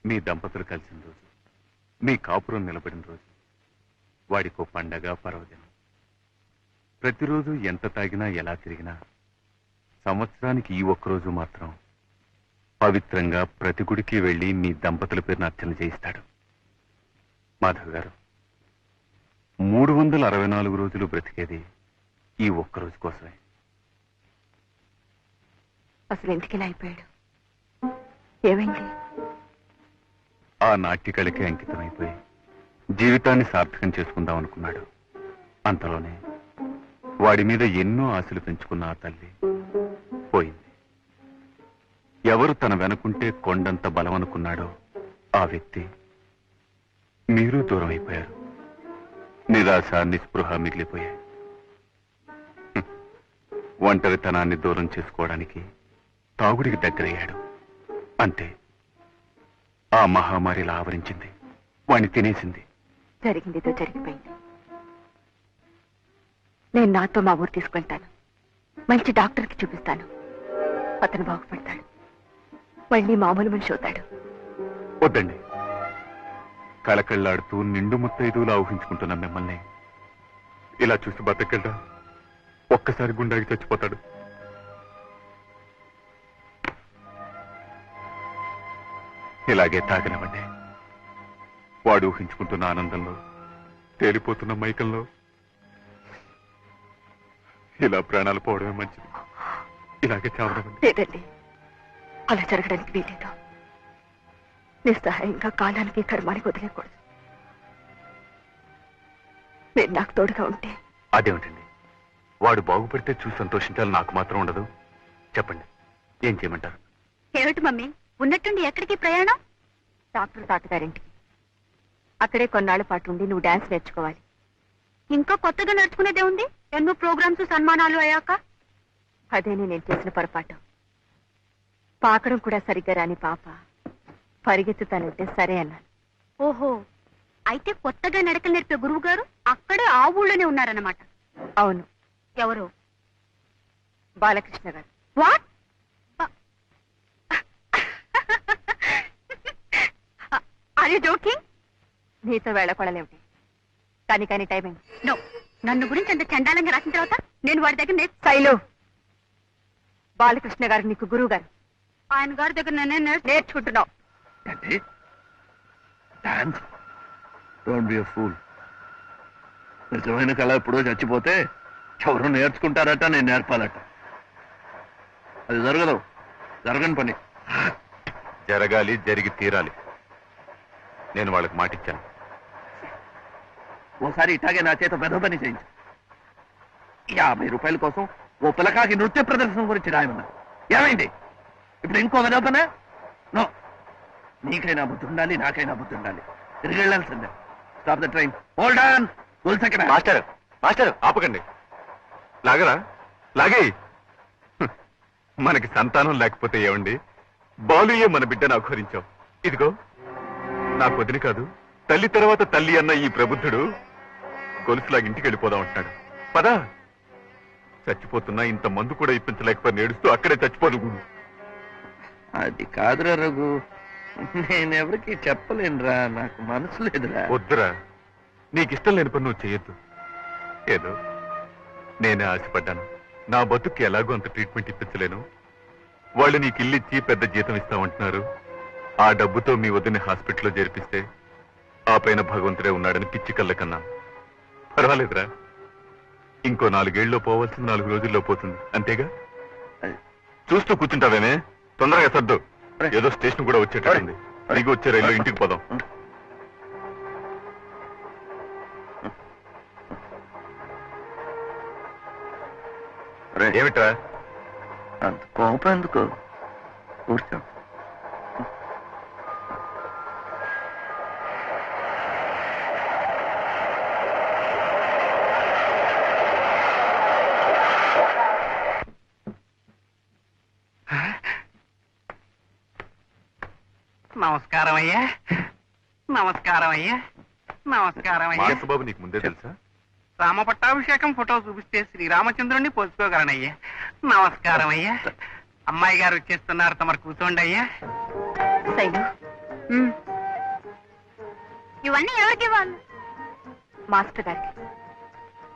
మీ దంపతులు కలిసిన రోజు, మీ కాపురం నిలబడిన రోజు, వాడికో పండగ పర్వదినం. ప్రతిరోజు ఎంత తాగినా ఎలా తిరిగినా సంవత్సరానికి ఈ ఒక్కరోజు మాత్రం పవిత్రంగా ప్రతి గుడికి వెళ్లి మీ దంపతుల పేరున అర్చన చేయిస్తాడు. మాధవ్ గారు, 364 రోజులు బ్రతికేది ఈ ఒక్కరోజు కోసమే. అసలు ఎందుకు ఇలా అయిపోయాడు? ఏమైంది? ఆ నాట్యకళకి అంకితమైపోయి జీవితాన్ని సార్థకం చేసుకుందాం అనుకున్నాడు. అంతలోనే వాడి మీద ఎన్నో ఆశలు పెంచుకున్న ఆ తల్లి పోయింది. ఎవరు తన వెనుకుంటే కొండంత బలం అనుకున్నాడో ఆ వ్యక్తి మీరు దూరం అయిపోయారు. నిరాశ నిస్పృహ మిగిలిపోయాయి. ఒంటరితనాన్ని దూరం చేసుకోవడానికి తాగుడికి దగ్గరయ్యాడు. అంతే, ఆ మహమ్మారిలా ఆవరించింది, వాణ్ణి తినేసింది. జరిగిందితో జరిగిపోయింది. నేను నాతో మా ఊరు తీసుకెళ్తాను. మంచి డాక్టర్కి చూపిస్తాను. అతను బాగుపడతాడు, మళ్ళీ మామూలు మనిషి అవుతాడు. వద్దండి. కళకళ్లాడుతూ నిండు ముత్తైదువులా ఊహించుకుంటున్న మిమ్మల్ని ఇలా చూసి బతకెళ్ళా ఒక్కసారి గుండాకి చచ్చిపోతాడు. ఇలాగే తాగనివ్వండి. వాడు ఊహించుకుంటున్న ఆనందంలో, తేలిపోతున్న మైకంలో ఇలా ప్రాణాలు పోవడమే మంచిది. ఇలాగే చావడం లేదండి, అలా జరగడానికి వీలేదు. నిస్సహాయంగా కాలానికి కర్మానికి వదిలేకూడదు. మీరు నాకు తోడుగా ఉంటే. అదేమిటండి, వాడు బాగుపడితే చూసి సంతోషించాలి నాకు మాత్రం ఉండదు. చెప్పండి, ఏం చేయమంటారు? ఏమిటి మమ్మీ, ఉన్నట్టుండి ఎక్కడికి ప్రయాణం? డాక్టర్ తాతగారింటికి. అక్కడే కొన్నాళ్ల పాటు ఉండి నువ్వు డాన్స్ నేర్చుకోవాలి. ఇంకా కొత్తగా నేర్చుకునేదే ఉంది. ఎన్నో ప్రోగ్రామ్స్ సన్మానాలు అయ్యాక. అదేనే నేను చేసిన పొరపాటు. పాకడం కూడా సరిగ్గా రాని పాప పరిగెత్తుతానంటే సరే అన్నాను. ఓహో, అయితే కొత్తగా నడకలు నేర్పే గురువు గారు అక్కడే ఆ ఊళ్ళోనే ఉన్నారన్నమాట. అవును. ఎవరు? Balakrishna garu. What? Are you joking? నీతో వేళకొడలేమిటి? కానీ టైమింగ్ నో. నన్ను గురించి అంత చండాలంగా రాసిన తర్వాత నేను వాడి దగ్గర శైలు, బాలకృష్ణ గారు నీకు గురువు గారు. ఆయన గారి దగ్గర నేనే నేర్చుకుంటున్నావు. నిజమైన కళ ఎప్పుడో చచ్చిపోతే ఎవరు నేర్చుకుంటారట, నేను నేర్పాలట. అది జరగదు, జరగని పని. జరగాలి, జరిగి తీరాలి. నేను వాళ్ళకి మాటిచ్చాను. ఓసారి ఇట్లాగే నా చేత పెద్ద పని చేయించు. 50 రూపాయల కోసం ఓ పిల్లకాకి నృత్య ప్రదర్శన గురించి రాయమన్నా. ఏమైంది? ఇప్పుడు ఇంకో వినోపన? నో, నీకైనా బుద్ధి ఉండాలి, నాకైనా బుద్ధి ఉండాలి. తిరిగి వెళ్ళాల్సిందే. Stop the train. Hold on. Master, master ఆపకండి. లాగరా, లాగే. మనకి సంతానం లేకపోతే ఏమండి, బాలుయే మన బిడ్డను అఘోరించావు. ఇదిగో నాకు వదిలి కాదు, తల్లి తర్వాత తల్లి అన్న ఈ ప్రబుద్ధుడు గొలుసులాగా ఇంటికి వెళ్ళిపోదాం అంటున్నాడు. పదా, చచ్చిపోతున్నా ఇంత మందు కూడా ఇప్పించలేకపోయి నేడుస్తూ అక్కడే చచ్చిపోదు. అది కాదురా రఘు, నేనెవరికి చెప్పలేనురా, నాకు మనసు లేదురా. వద్దురా, నీకిష్టం లేని పని నువ్వు చేయొద్దు. ఏదో నేనే ఆశపడ్డాను. నా బతుక్కి ఎలాగో అంత ట్రీట్మెంట్ ఇప్పించలేను. వాళ్ళు నీకు ఇల్లిచ్చి పెద్ద జీతం ఇస్తామంటున్నారు. ఆ డబ్బుతో మీ వద్దని హాస్పిటల్లో చేర్పిస్తే ఆ పైన భగవంతుడే ఉన్నాడని పిచ్చి కళ్ళ కన్నా. పర్వాలేదురా, ఇంకో 4 ఏళ్ళలో పోవాల్సింది 4 రోజుల్లో పోతుంది. అంతేగా? చూస్తూ కూర్చుంటావేమే, తొందరగా సర్దు. ఏదో స్టేషన్ కూడా వచ్చేటట్టుంది. దిగి వచ్చే రైల్లో ఇంటికి పోదాం. ఏమిట్రా అంత కోపం ఎందుకు? కూర్చో. నమస్కారం అయ్యా. నమస్కారం అయ్యా. నమస్కారం అయ్యా. బాబు, నీకు ముందే తెలుసా? రామపట్టాభిషేకం ఫోటో చూపిస్తే శ్రీరామచంద్రుణ్ణి పోల్చుకోగలనయ్యా. నమస్కారం అయ్యా. అమ్మాయి గారు వచ్చేస్తున్నారు, తమరు కూర్చోండి అయ్యా. శైలు, ఇవన్నీ ఎవరికి ఇవ్వాలి? మాస్టర్ గారికి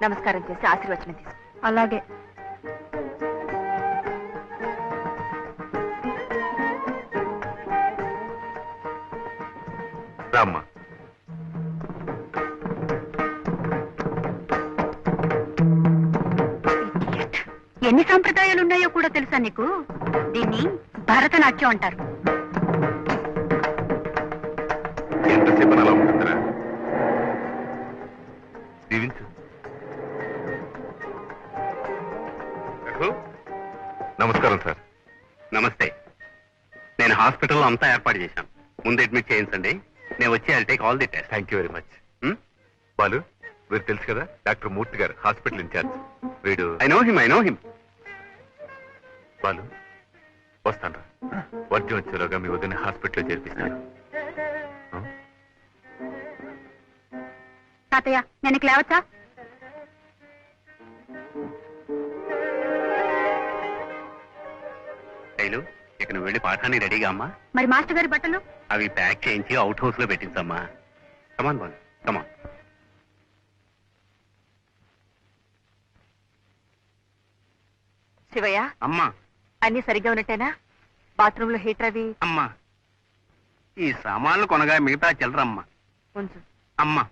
నమస్కారం చేసి ఆశీర్వచనం తీసు. అలాగే. రామ్మా. ఎన్ని సంప్రదాయాలు ఉన్నాయో కూడా తెలుసా నీకు? దీన్ని భరతనాట్యం అంటారు. ఎంతసేపు అలా ఉంటుందిరా? దీవించు. నమస్కారం సార్. నమస్తే. నేను హాస్పిటల్లో అంతా ఏర్పాటు చేశాను. ముందు అడ్మిట్ చేయించండి. నేను వచ్చి I'll take all the test. Thank you very much. Balu, వీరు తెలుసు కదా, డాక్టర్ మూర్తి గారు, హాస్పిటల్ ఇన్ఛార్జ్. వీడు ఐ నో హిమ్. బాలు, వస్తాను. వర్జం వచ్చేలోగా మీ వదిన హాస్పిటల్లో చేర్పిస్తాను. తాతయ్య, నేను లేవచ్చా? శైలు, ఇక నువ్వు వెళ్ళి పాఠాన్ని రెడీగా అమ్మా. మరి మాస్టర్ గారి బట్టలు? అవి ప్యాక్ చేయించి అవుట్ హౌస్ లో పెట్టించమ్మా. కమాన్ బాలు, కమాన్. శివయ్య, అమ్మా. అన్ని సరిగ్గా ఉన్నట్టేనా? బాత్రూమ్ లో హీటర్ అవి? అమ్మా, ఈ సామాన్లు కొనగా మిగతా చిల్లరమ్మా. ఉంచు. అమ్మా.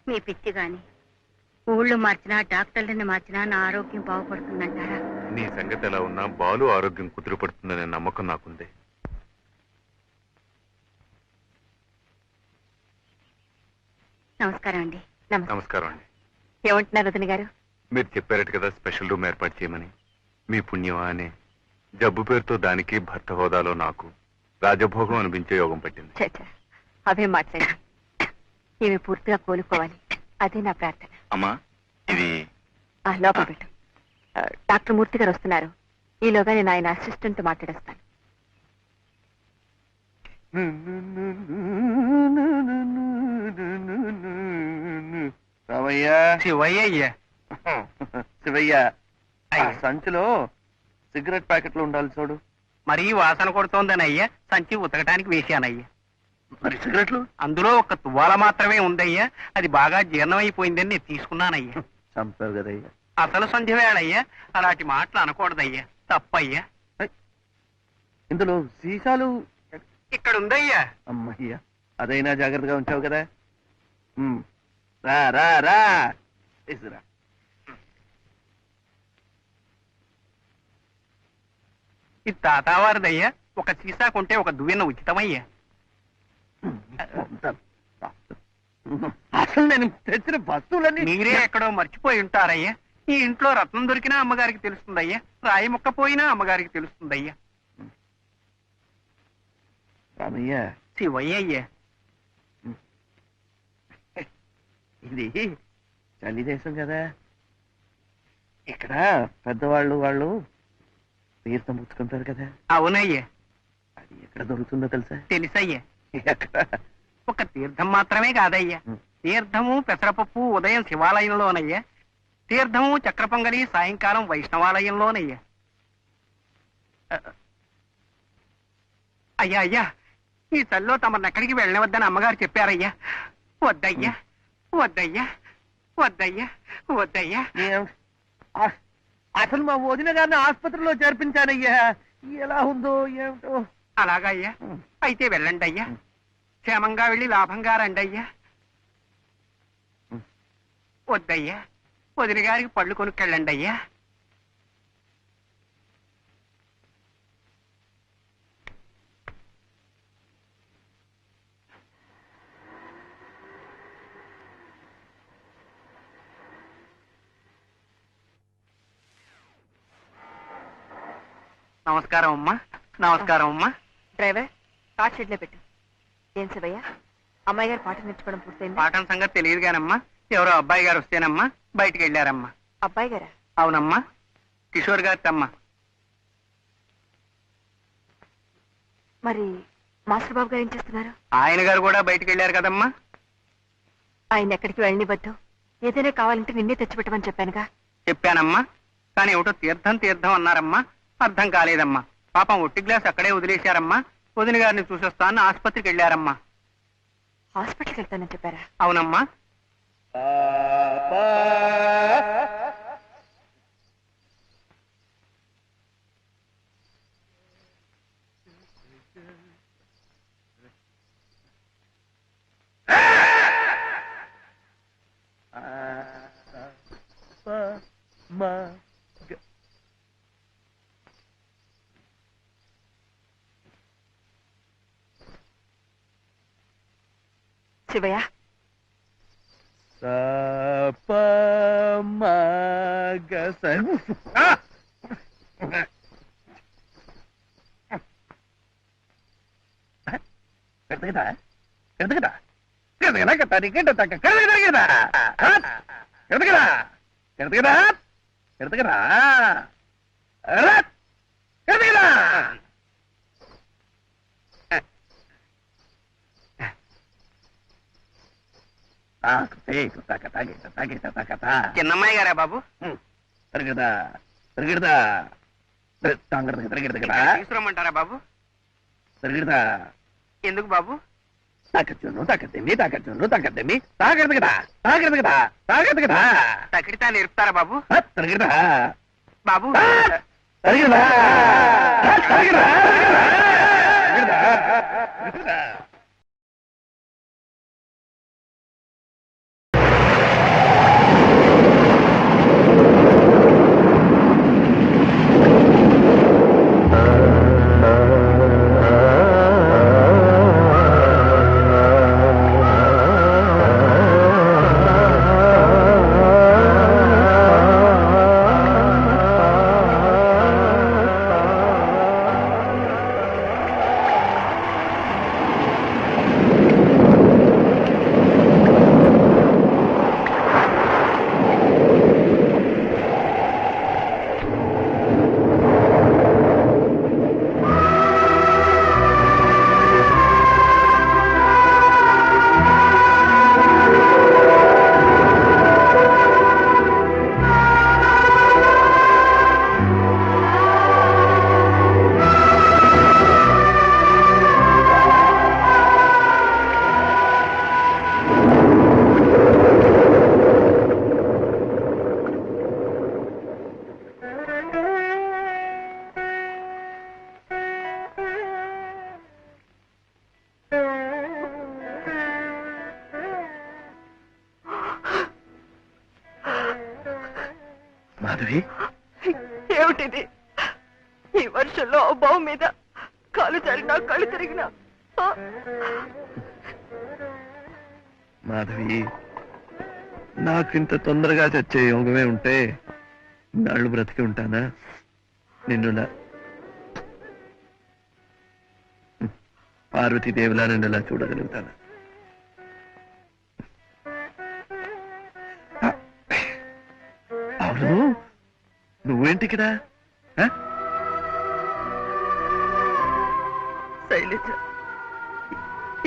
మీ పిచ్చి గాని ఊళ్ళు మార్చినా డాక్టర్లని మార్చినా నా ఆరోగ్యం బాగుపడుతుందంటారా? నీ సంగతి ఎలా ఉన్నా బాలు ఆరోగ్యం కుదురుపడుతుందనే నమ్మకం నాకుంది. నమస్కారం అండి. నమస్కారం అండి. ఏమంటున్నారు వదిన గారు? మీరు చెప్పారట కదా స్పెషల్ రూమ్ ఏర్పాటు చేయమని. మీ పుణ్యం అనే జబ్బు పేరుతో దానికి, భర్త హోదాలో నాకు రాజభోగం అనిపించే యోగం పట్టింది. చచ్చా, అవే మాట్లాడి ఇవి పూర్తిగా కోలుకోవాలి, అదే నా ప్రార్థన. అమ్మా, ఇది లోపల పెట్టు. డాక్టర్ మూర్తి గారు వస్తున్నారు. ఈలోగా నేను ఆయన అసిస్టెంట్ మాట్లాడేస్తాను. రామయ్యా. శివయ్య. శివయ్య, ఆ సంచిలో సిగరెట్ ప్యాకెట్లు ఉండాలి చూడు. మరీ వాసన కొడుతోందనయ్యా సంచి ఉతకటానికి వేశానయ్యా. మరి సిగరెట్లు? అందులో ఒక తువ్వాల మాత్రమే ఉందయ్యా. అది బాగా జీర్ణమైపోయిందని నేను తీసుకున్నానయ్యా. చంపావు కదయ్యా. అసలు సంధ్య వేళయ్యా, అలాంటి మాటలు అనకూడదయ్యా, తప్పయ్యా. ఇందులో సీసాలు ఇక్కడ ఉందయ్యా. అమ్మయ్యా, అదైనా జాగ్రత్తగా ఉంచావు కదా. రా రా రా తీసురా. ఇది తాతావారిదయ్యా. ఒక సీసా కొంటే ఒక దువ్వెన ఉచితమయ్యా. అసలు నేను తెచ్చిన వస్తువులన్నీ మీరే ఎక్కడో మర్చిపోయి ఉంటారయ్యా. ఈ ఇంట్లో రత్నం దొరికినా అమ్మగారికి తెలుస్తుందయ్యా, రాయి ముక్క పోయినా అమ్మగారికి తెలుస్తుందయ్యా. రామయ్య, శివయ్య. ఇది చలి దేశం కదా. ఇక్కడ పెద్దవాళ్ళు తీర్థం పుచ్చుకుంటారు కదా. అవునయ్యా. అది ఎక్కడ దొరుకుతుందో తెలుసా? తెలుసయ్యా. ఎక్కడ? ఒక తీర్థం మాత్రమే కాదయ్యా. తీర్థము పెసరపప్పు ఉదయం శివాలయంలోనయ్యా, తీర్థము చక్ర పొంగలి సాయంకాలం వైష్ణవాలయంలోనయ్యా. అయ్యా అయ్యా, ఈ చల్లో తమను ఎక్కడికి వెళ్ళవద్దని అమ్మగారు చెప్పారయ్యా. వద్దయ్యా, వద్దయ్యా, వద్దయ్యా, వద్దయ్యా. అసలు మా వదిన గారిని ఆసుపత్రిలో చేర్పించానయ్యా. ఎలా ఉందో ఏమిటో. అలాగయ్యా, అయితే వెళ్ళండి అయ్యా. క్షేమంగా వెళ్ళి లాభంగా రండి అయ్యా. వద్దయ్యా, వదిన గారికి పళ్ళు కొనుక్కెళ్ళండి అయ్యా. నమస్కారం అమ్మా. నమస్కారం అమ్మా. డ్రైవర్ కార్ షెడ్ లో పెట్టు. ఏం శివయ్య, అమ్మాయి గారు పాట నేర్చుకోవడం పూర్తయింది. పాఠం సంగతి తెలియదు కానమ్మా, ఎవరో అబ్బాయి గారు వస్తేనమ్మా బయటికి వెళ్ళారమ్మా. అబ్బాయి గారా? అవునమ్మా, కిషోర్ గారి అమ్మా. మరి మాస్టర్ బాబు గారు ఏం చేస్తున్నారు? ఆయన గారు కూడా బయటికి వెళ్ళారు కదమ్మా. ఆయన ఎక్కడికి వెళ్ళనివ్వద్దు, ఏదైనా కావాలంటే నిన్నే తెచ్చిపెట్టమని చెప్పానుగా. చెప్పానమ్మా, కానీ ఏమిటో తీర్థం తీర్థం అన్నారమ్మా, అర్థం కాలేదమ్మా. పాపం ఒట్టి గ్లాస్ అక్కడే వదిలేశారమ్మా. వదిన గారిని చూసొస్తాను ఆసుపత్రికి వెళ్ళారమ్మా. హాస్పిటల్కి వెళ్తానని చెప్పారా? అవునమ్మా. శివయ్య, చిన్నమ్మాయి గారా బాబు? తీసుకురమ్మంటారా బాబు? ఎందుకు బాబు? తకిడితా నేర్పుతారా బాబు? బాబు మాధవి, ఏమిటిది? ఈ వర్షంలో బావు మీద కాలు చల్లినా కళ్ళు తిరిగినా మాధవి, నాకింత తొందరగా చచ్చే యోగమే ఉంటే నాళ్ళు బ్రతికి ఉంటానా? నిన్నులా పార్వతీదేవిలా నిన్నులా చూడగలుగుతానా? అవును, నువ్వేంటి ఇక్కడ? శైలజ,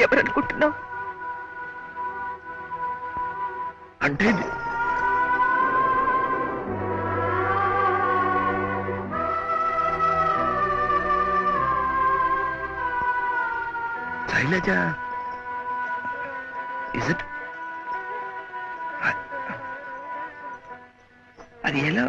ఎవరనుకుంటున్నావు? అంటే శైలజ, ఇస్ ఇట్? అది ఎలా?